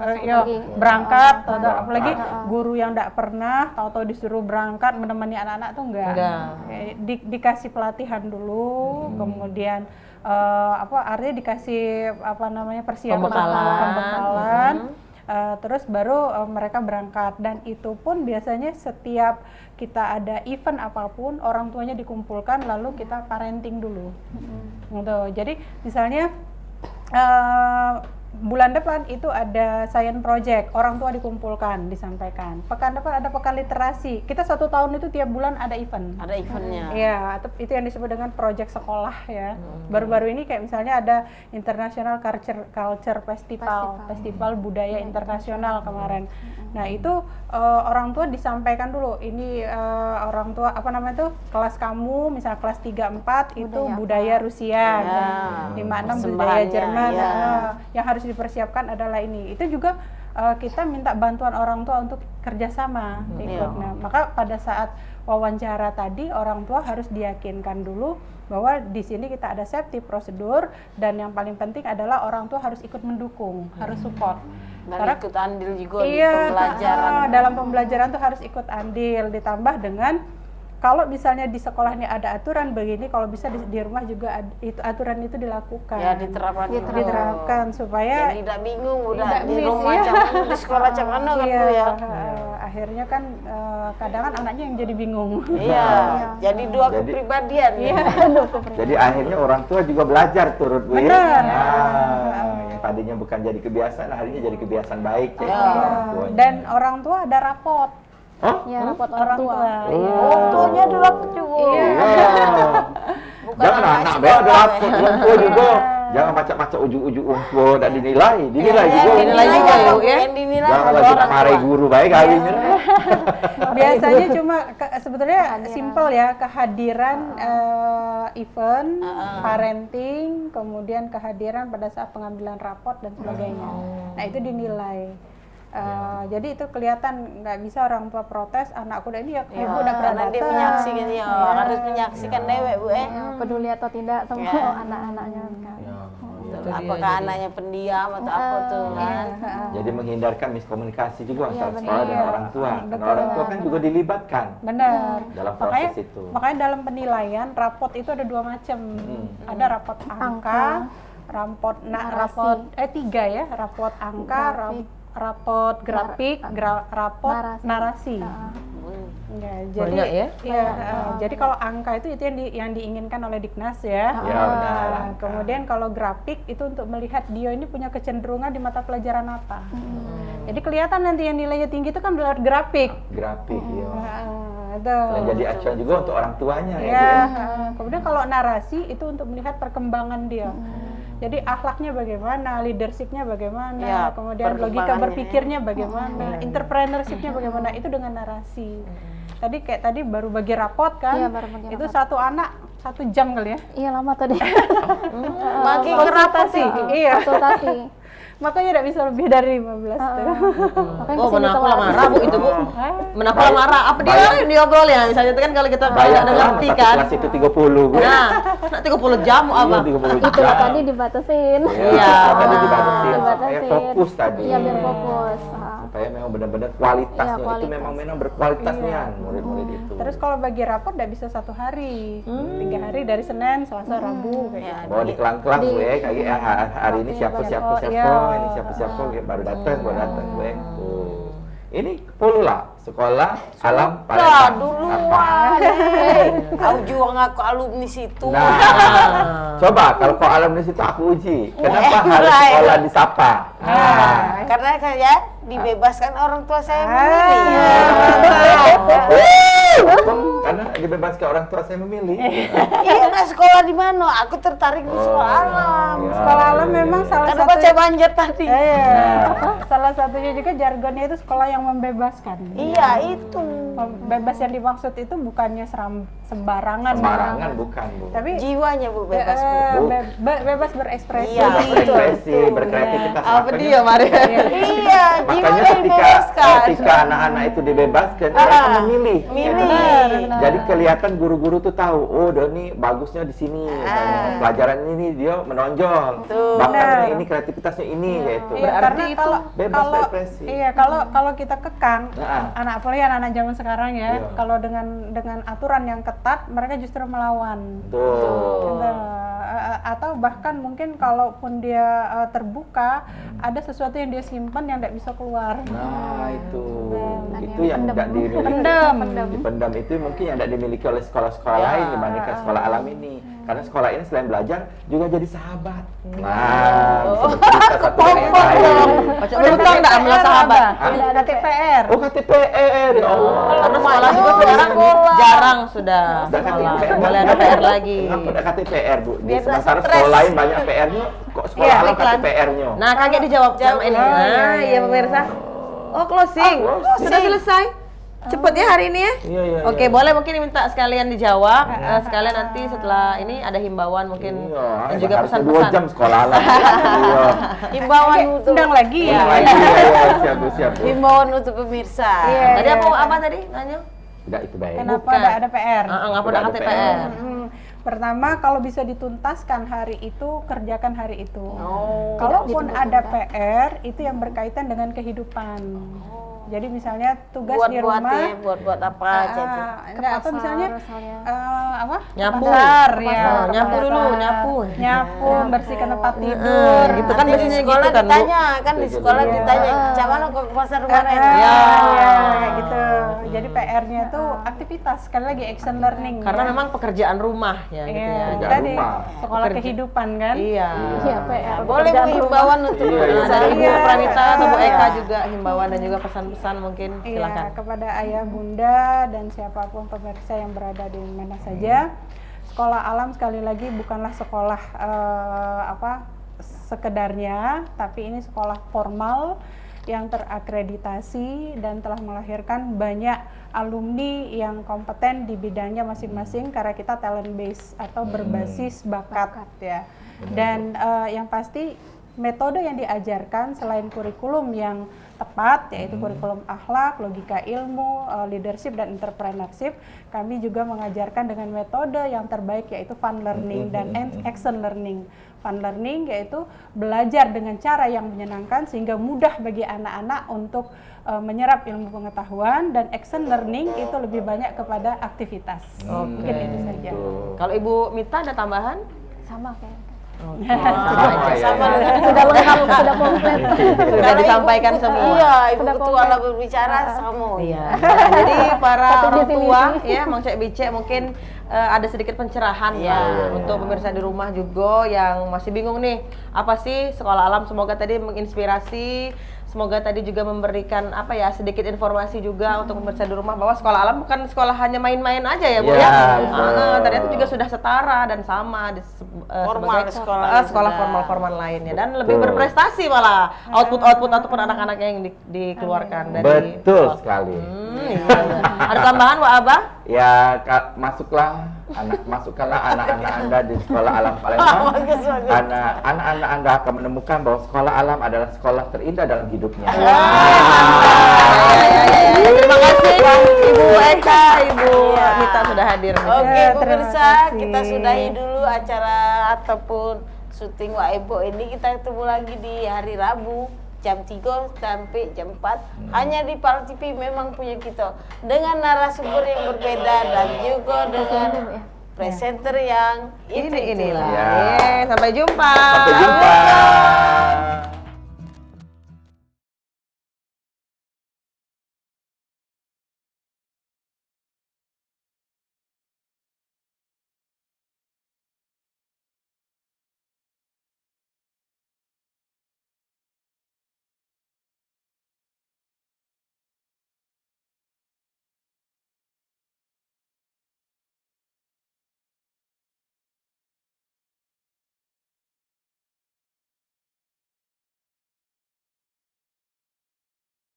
berangkat, apalagi guru yang tidak pernah, tahu-tahu disuruh berangkat menemani anak-anak tuh enggak. Dikasih pelatihan dulu, kemudian artinya dikasih persiapan pembekalan. Terus baru mereka berangkat, dan itu pun biasanya setiap kita ada event apapun orang tuanya dikumpulkan lalu kita parenting dulu. Gitu. Jadi misalnya bulan depan itu ada science project, orang tua dikumpulkan, disampaikan. Pekan depan ada pekan literasi. Kita 1 tahun itu tiap bulan ada event. Ada eventnya. Iya, itu yang disebut dengan project sekolah ya. Baru-baru ini kayak misalnya ada International Culture Festival budaya internasional kemarin. Nah itu orang tua disampaikan dulu. Ini orang tua kelas kamu, misalnya kelas 3-4 itu budaya Rusia, 5-6 budaya Jerman. Yang harus dipersiapkan adalah ini. Itu juga kita minta bantuan orang tua untuk kerjasama ikut. Nah, maka pada saat wawancara tadi orang tua harus diyakinkan dulu bahwa di sini kita ada safety prosedur, dan yang paling penting adalah orang tua harus ikut mendukung, harus support. Dan karena ikut andil juga di pembelajaran. Dalam pembelajaran tuh harus ikut andil, ditambah dengan kalau misalnya di sekolah ini ada aturan begini, kalau bisa di rumah juga aturan itu dilakukan. Ya, diterapkan supaya jadi tidak bingung udah di rumah macam di sekolah macam mana kan ya. Akhirnya kan kadang kan anaknya yang jadi bingung. Iya, jadi dua kepribadian. Jadi akhirnya orang tua juga belajar turut Bu. Yang tadinya bukan jadi kebiasaan, akhirnya jadi kebiasaan baik Dan orang tua ada rapot. Ya, rapot orang tua. Orang tuanya ada rapot juga. Jangan anak ada rapot, orang tua juga. Jangan baca-baca ujuk-ujuk umpo, tidak dinilai juga. Dinilai juga ya. Jangan lagi marahi guru baik kalinya. Biasanya cuma sebetulnya simple ya, kehadiran event, parenting, kemudian kehadiran pada saat pengambilan rapot dan sebagainya. Nah itu dinilai. Jadi itu kelihatan, nggak bisa orang tua protes anakku ini ibu udah pernah dia menyaksikan harus menyaksikan dewek Bu peduli atau tidak sama anak-anaknya kan. Apakah anaknya pendiam atau apa tuh kan. Jadi menghindarkan miskomunikasi juga antara sekolah dan orang tua. Karena orang tua kan juga dilibatkan. Benar. Dalam proses itu. Makanya dalam penilaian rapot itu ada 2 macam. Ada rapot angka, rapot 3 ya, rapot angka, rapot grafik, rapot narasi. Ya, jadi jadi kalau angka itu yang diinginkan oleh Diknas ya. Kemudian kalau grafik itu untuk melihat dia ini punya kecenderungan di mata pelajaran apa. Jadi kelihatan nanti yang nilainya tinggi itu kan lewat grafik. Dan jadi acuan juga untuk orang tuanya Kemudian kalau narasi itu untuk melihat perkembangan dia. Jadi akhlaknya bagaimana, leadershipnya bagaimana, kemudian logika berpikirnya bagaimana, entrepreneurshipnya bagaimana, itu dengan narasi. Tadi baru bagi rapot kan, itu satu anak 1 jam kali ya? Iya lama tadi. Makin konsultasi. Konsultasi. Makanya tidak bisa lebih dari 15 tuh. Menaku lah marah Bu itu Bu. Menaku lah marah. Apa dia diobrol ya? Misalnya itu kan kalau kita nggak ngerti kan. Kelas itu 30 Bu. Nah, 30 jam apa? Itu tadi dibatasin. Iya, tadi dibatasin. Supaya fokus tadi. Iya, biar fokus. Supaya memang benar-benar kualitasnya itu memang berkualitasnya murid-murid itu. Terus kalau bagi rapot tidak bisa 1 hari, 3 hari dari Senin, Selasa, Rabu kayak. Bawa di kelang-kelang gue kayak hari ini siapa ini siapa baru datang gue. Ini perlu lah Sekolah Alam Lah Palembang. duluan. Kau juga ngaku alumni situ. Nah, coba kalau kau alumni situ aku uji. Kenapa harus sekolah di Sapa? Karena kayak dibebaskan orang tua saya memilih. Karena dibebaskan orang tua saya memilih. Iya, nah sekolah di mana? Aku tertarik di sekolah alam. Ya, Sekolah alam memang salah Karena satu. baca Banjar tadi. Salah satunya juga jargonnya itu sekolah yang membebaskan. Iya, itu. Bebas yang dimaksud itu bukannya sembarangan. Sembarangan bukan, Bu. Tapi Jiwanya Bu bebas, Bu. bebas berekspresi. Iya, Berekspresi, berkreativitas. Apa makanya- dia, Mari? Iya, Makanya jiwanya ketika dibebaskan. anak-anak itu dibebaskan, mereka memilih. Milih. Jadi kelihatan guru-guru tuh tahu, oh Doni bagusnya di sini, pelajaran ini dia menonjol, Betul. bahkan ini kreativitasnya ini, yaitu. Iya, Berarti karena itu kalau bebas berekspresi. Iya, kalau kita kekang Nah. apalagi anak-anak zaman sekarang ya, Iya. kalau dengan aturan yang ketat mereka justru melawan. Tuh. Gitu. Atau bahkan mungkin kalaupun dia terbuka, ada sesuatu yang dia simpan yang tidak bisa keluar. Nah itu Ada yang yang tidak dimiliki. Pendam. Dipendam itu mungkin yang tidak dimiliki oleh sekolah-sekolah lain dibandingkan sekolah alam ini. Karena sekolah ini selain belajar juga jadi sahabat. Nah, bisa bercerita satu dengan yang lain. Baca berutang enggak sama sahabat. Tidak ada TPR. Oh KTPR, ya Allah. Karena sekolah juga sekarang jarang sudah Udah sekolah. KTPR, Boleh ada PR lagi. Kenapa ada KTPR, Bu? Di Biar nggak sementara stres. sekolah lain banyak PR-nya, kok sekolah Iya, alam iklan. KTPR-nya? Nah, kaget dijawab sama ini. Nah, iya pemirsa. Oh, closing. Sudah selesai. Cepet ya hari ini ya? Iya. Oke, boleh mungkin minta sekalian dijawab. Sekalian nanti setelah ini ada himbauan mungkin dan juga harusnya 2 pesan-pesan. jam sekolah alam. Iya. Himbauan untuk Undang lagi ya. Lagi, ya, siap, Bu, siap. Bu. himbauan untuk pemirsa. Iya. Tadi apa tadi nanya? Tidak, itu baik. Kenapa Bukan. tidak ada PR? Ngapa ada Udah ada KTPR? Pertama, kalau bisa dituntaskan hari itu, kerjakan hari itu. Oh. Kalaupun ada PR, itu yang berkaitan dengan kehidupan. Jadi misalnya tugas di Buat-buat rumah, ya, buat-buat apa aja tuh. enggak, atau pasar misalnya misalnya. apa? Nyapu. Pasar, ya. Pasar. Nyapu Pasar. dulu, nyapu. Nyapu, membersihkan tempat tidur. Gitu kan Nanti di biasanya sekolah gitu kan, Bu. ditanya, kan di sekolah Iya. ditanya, "Cak mana kok ke pasar kemarin?" Ya, Ya. kayak gitu. Jadi PR-nya tuh aktivitas, sekali lagi action learning. Karena ya. memang pekerjaan rumah ya gitu ya. Pekerjaan Tadi rumah. sekolah Pekerja- kehidupan kan. Iya. Iya, PR. Boleh Bu pekerjaan himbauan untuk Iya, pemirsa. Dari Ibu Iya. Pranita atau Bu Eka juga himbauan dan juga pesan-pesan mungkin Iya, silakan. kepada ayah, bunda, dan siapapun pemirsa yang berada di mana saja. Sekolah alam sekali lagi bukanlah sekolah sekedarnya, tapi ini sekolah formal yang terakreditasi dan telah melahirkan banyak alumni yang kompeten di bidangnya masing-masing karena kita talent base atau berbasis bakat ya. Dan yang pasti metode yang diajarkan selain kurikulum yang tepat yaitu kurikulum akhlak, logika ilmu, leadership dan entrepreneurship, kami juga mengajarkan dengan metode yang terbaik yaitu fun learning dan action learning. Fun learning yaitu belajar dengan cara yang menyenangkan sehingga mudah bagi anak-anak untuk menyerap ilmu pengetahuan, dan action learning itu lebih banyak kepada aktivitas. Mungkin itu saja. Kalau Ibu Mita ada tambahan? Sama kayak. Sama dengan Sudah lengkap, sudah komplit. Sudah disampaikan semua. Iya, Ibu Sudah Ketua komplit. lah berbicara sama. Iya. Nah, jadi para Satu orang visi tua misi. ya, Mang Cek Bicek mungkin ada sedikit pencerahan Iya. lah untuk pemirsa di rumah juga yang masih bingung nih, apa sih sekolah alam. Semoga tadi menginspirasi, semoga tadi juga memberikan apa ya sedikit informasi juga untuk pemirsa di rumah bahwa sekolah alam bukan sekolah hanya main-main aja ya, Bu Iya, ya. betul. Ternyata juga sudah setara dan sama Formal sebagai sekolah sekolah juga. formal-formal lainnya, dan lebih Betul. berprestasi malah output ataupun anak-anak yang dikeluarkan dari Betul sekali. Iya. Ada tambahan, Wak Abah? Ya, masukkanlah anak-anak Anda di sekolah alam Palembang. Anak-anak Anda akan menemukan bahwa sekolah alam adalah sekolah terindah dalam hidupnya. Terima kasih Ibu Eka, Ibu Mita sudah hadir. Oke, Ya, terima pemirsa, kasih. kita sudahi dulu acara ataupun syuting Wak Ebo ini. Kita ketemu lagi di hari Rabu jam 3 sampai jam 4 hanya di Pal TV. Memang punya kita dengan narasumber yang berbeda dan juga dengan presenter yang Inilah. Ya. Sampai jumpa. Sampai jumpa.